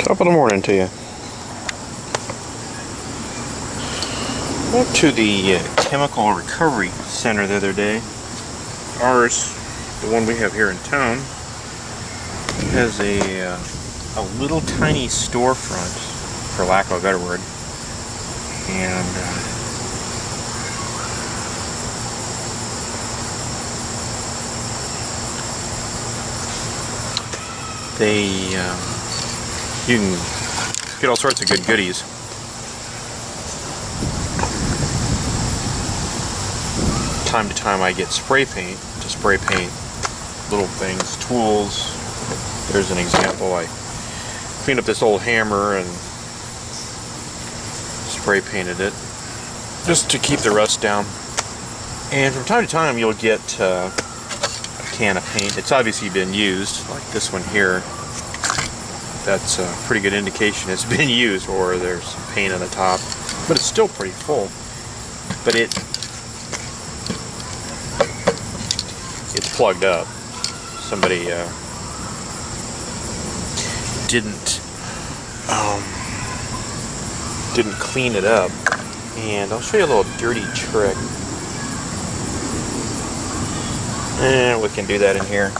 Top of the morning to you. Went to the chemical recovery center the other day. Ours, the one we have here in town, has a little tiny storefront, for lack of a better word, and you can get all sorts of good goodies. Time to time I get spray paint to spray paint little things, tools. There's an example. I cleaned up this old hammer and spray painted it just to keep the rust down. And from time to time you'll get a can of paint. It's obviously been used, like this one here. That's a pretty good indication it's been used, or there's some paint on the top, but it's still pretty full. But it's plugged up. Somebody didn't clean it up. And I'll show you a little dirty trick. And we can do that in here.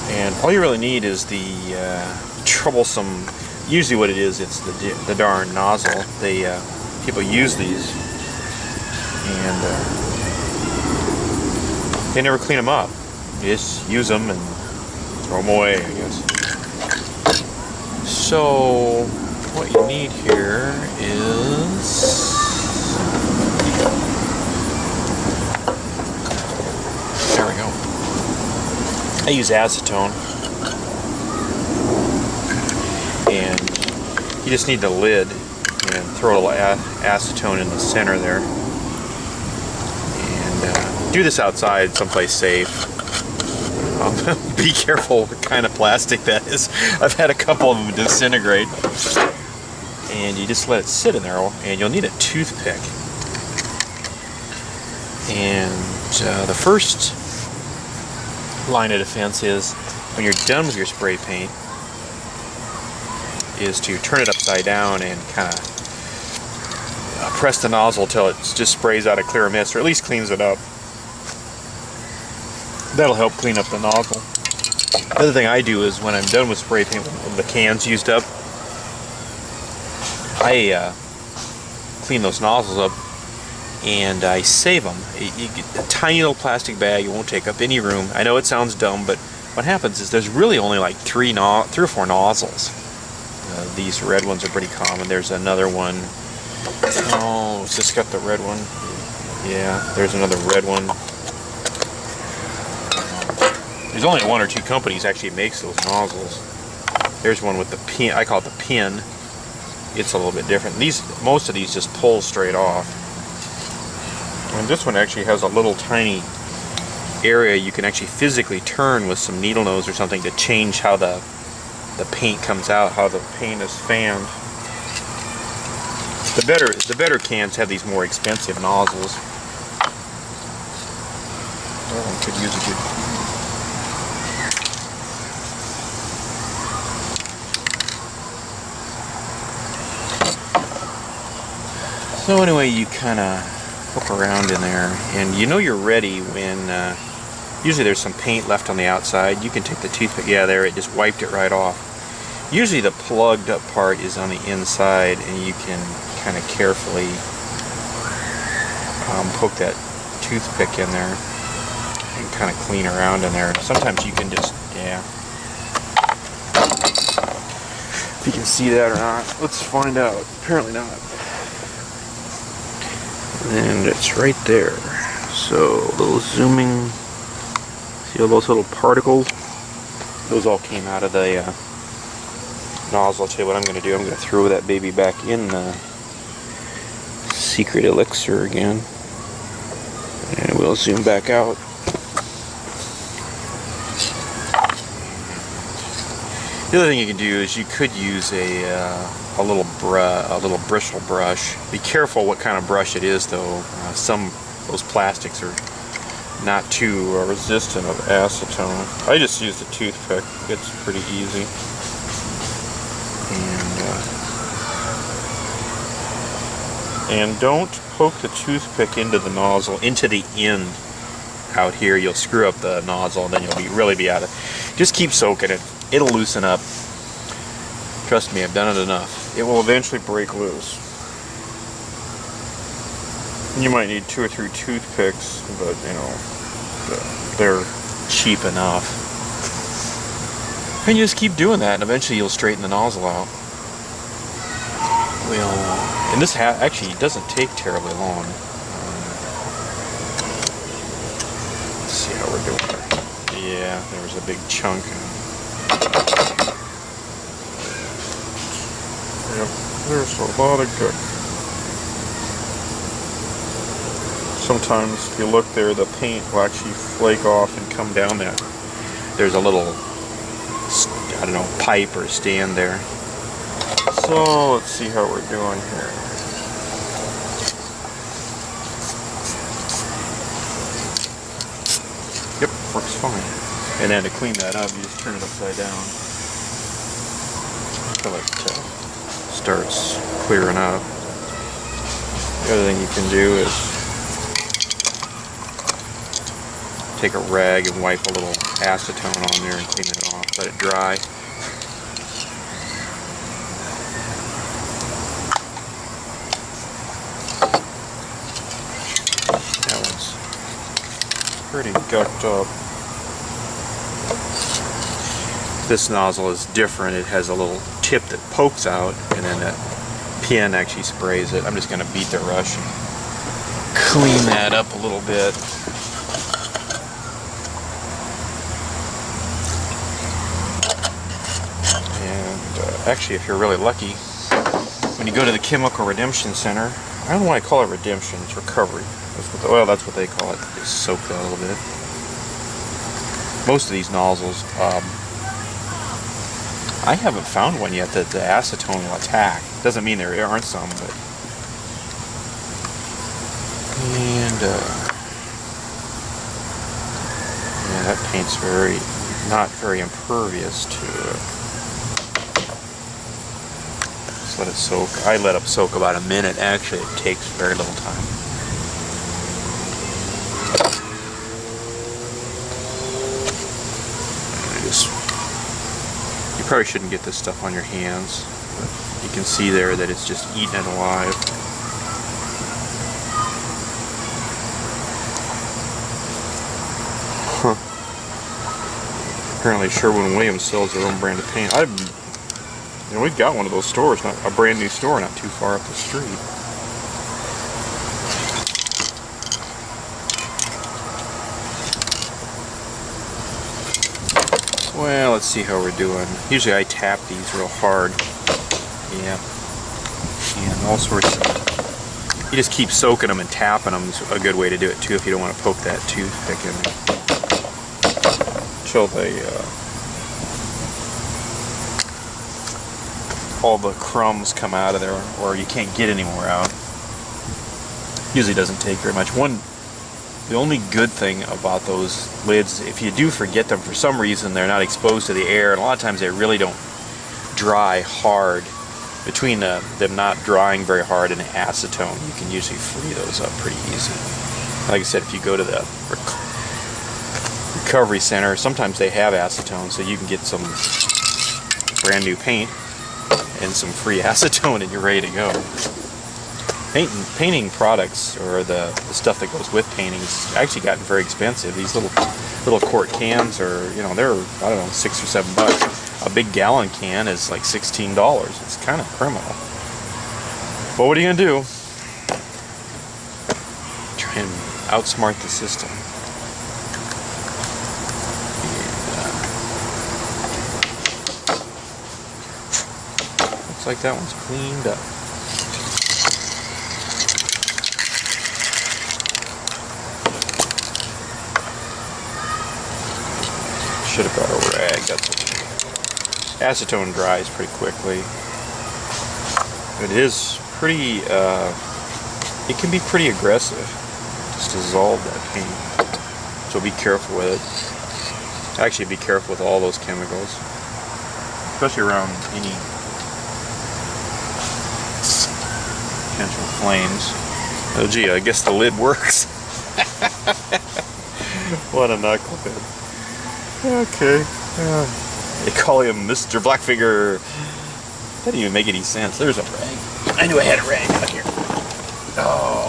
And all you really need is the troublesome, usually what it is, it's the darn nozzle. People use these and they never clean them up. You just use them and throw them away, I guess. So what you need here is I use acetone, and you just need the lid and throw a little acetone in the center there, and do this outside someplace safe. Be careful what kind of plastic that is. I've had a couple of them disintegrate, and you just let it sit in there, and you'll need a toothpick. And the first line of defense is, when you're done with your spray paint, is to turn it upside down and kind of press the nozzle till it just sprays out a clear mist, or at least cleans it up. That'll help clean up the nozzle. The other thing I do is, when I'm done with spray paint, when the can's used up, I clean those nozzles up and I save them. You get a tiny little plastic bag. It won't take up any room. I know it sounds dumb, but what happens is there's really only like three or four nozzles. These red ones are pretty common. There's another one. Oh, it's just got the red one. Yeah, there's another red one. There's only one or two companies actually makes those nozzles. There's one with the pin. I call it the pin. It's a little bit different. Most of these just pull straight off. And this one actually has a little tiny area you can actually physically turn with some needle nose or something to change how the paint comes out, how the paint is fanned. The better cans have these more expensive nozzles. That one could use a good. So anyway, you kind of poke around in there, and you know you're ready when usually there's some paint left on the outside. You can take the toothpick, yeah, there, it just wiped it right off. Usually the plugged up part is on the inside, and you can kind of carefully poke that toothpick in there and kind of clean around in there. Sometimes you can just, yeah. If you can see that or not, let's find out. Apparently not. And it's right there. So a little zooming. See all those little particles? Those all came out of the nozzle. I'll tell you what I'm going to do. I'm going to throw that baby back in the secret elixir again. And we'll zoom back out. The other thing you can do is you could use a little bristle brush. Be careful what kind of brush it is, though. Some of those plastics are not too resistant of acetone. I just used a toothpick. It's pretty easy. And don't poke the toothpick into the nozzle, into the end out here. You'll screw up the nozzle and then you'll really be out of it. Just keep soaking it. It'll loosen up. Trust me, I've done it enough. It will eventually break loose. You might need 2 or 3 toothpicks, but you know, they're cheap enough. And you just keep doing that and eventually you'll straighten the nozzle out. And this actually doesn't take terribly long. Let's see how we're doing. Yeah, there was a big chunk. Yep, there's a lot of good. Sometimes if you look there, the paint will actually flake off and come down that. There's a little, I don't know, pipe or stand there. So let's see how we're doing here. Yep, works fine. And then to clean that up, you just turn it upside down until it starts clearing up. The other thing you can do is take a rag and wipe a little acetone on there and clean it off. Let it dry. That one's pretty gucked up. This nozzle is different. It has a little tip that pokes out and then that pin actually sprays it. I'm just going to beat the rush and clean that up a little bit. And actually, if you're really lucky, when you go to the Chemical Redemption Center, I don't know why I call it redemption, it's recovery. That's what they call it. They soak that a little bit. Most of these nozzles, I haven't found one yet that the acetone will attack. Doesn't mean there aren't some, but. And yeah, that paint's not very impervious to it. Just let it soak. I let it soak about a minute. Actually, it takes very little time. You probably shouldn't get this stuff on your hands, but you can see there that it's just eating it alive. Huh. Apparently Sherwin-Williams sells their own brand of paint. We've got one of those stores, a brand new store not too far up the street. Well, let's see how we're doing. Usually I tap these real hard. Yeah. And all sorts of... You just keep soaking them and tapping them is a good way to do it too if you don't want to poke that toothpick in there. Until all the crumbs come out of there or you can't get any more out. Usually doesn't take very much. The only good thing about those lids, if you do forget them for some reason, they're not exposed to the air, and a lot of times they really don't dry hard. Between them not drying very hard and acetone, you can usually free those up pretty easy. Like I said, if you go to the recovery center, sometimes they have acetone, so you can get some brand new paint and some free acetone and you're ready to go. Painting products, or the stuff that goes with painting, has actually gotten very expensive. These little quart cans are, they're, I don't know, $6 or $7. A big gallon can is like $16. It's kind of criminal. But what are you gonna do? Try and outsmart the system. Looks like that one's cleaned up. Should have brought a rag. That's okay. Acetone dries pretty quickly. It is pretty. It can be pretty aggressive. Just dissolve that paint. So be careful with it. Actually, be careful with all those chemicals, especially around potential flames. Oh gee, I guess the lid works. What a knucklehead. Okay. They call him Mr. Blackfinger. That didn't even make any sense. There's a rag. I knew I had a rag out here. Oh,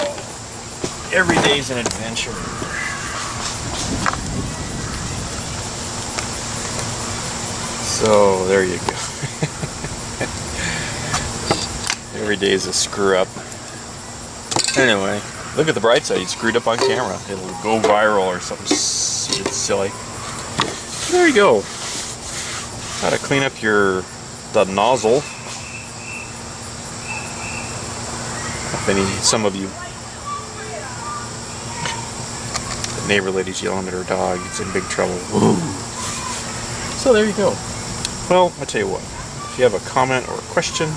every day's an adventure. So there you go. Every day's a screw up. Anyway, look at the bright side. You screwed up on camera. It'll go viral or something silly. There you go. How to clean up the nozzle. If some of you, the neighbor lady's yelling at her dog. It's in big trouble. Woo. So there you go. Well, I'll tell you what. If you have a comment or a question,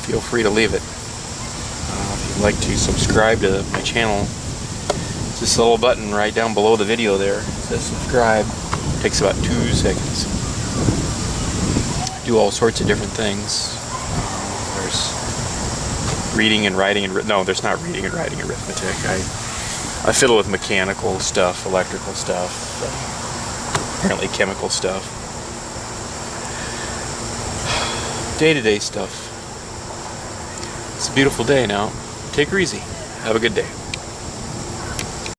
feel free to leave it. If you'd like to subscribe to my channel, it's this little button right down below the video there. It says subscribe. It takes about 2 seconds. I do all sorts of different things. There's reading and writing and no, there's not reading and writing arithmetic. I fiddle with mechanical stuff, electrical stuff, apparently chemical stuff, day-to-day stuff. It's a beautiful day now. Take her easy. Have a good day.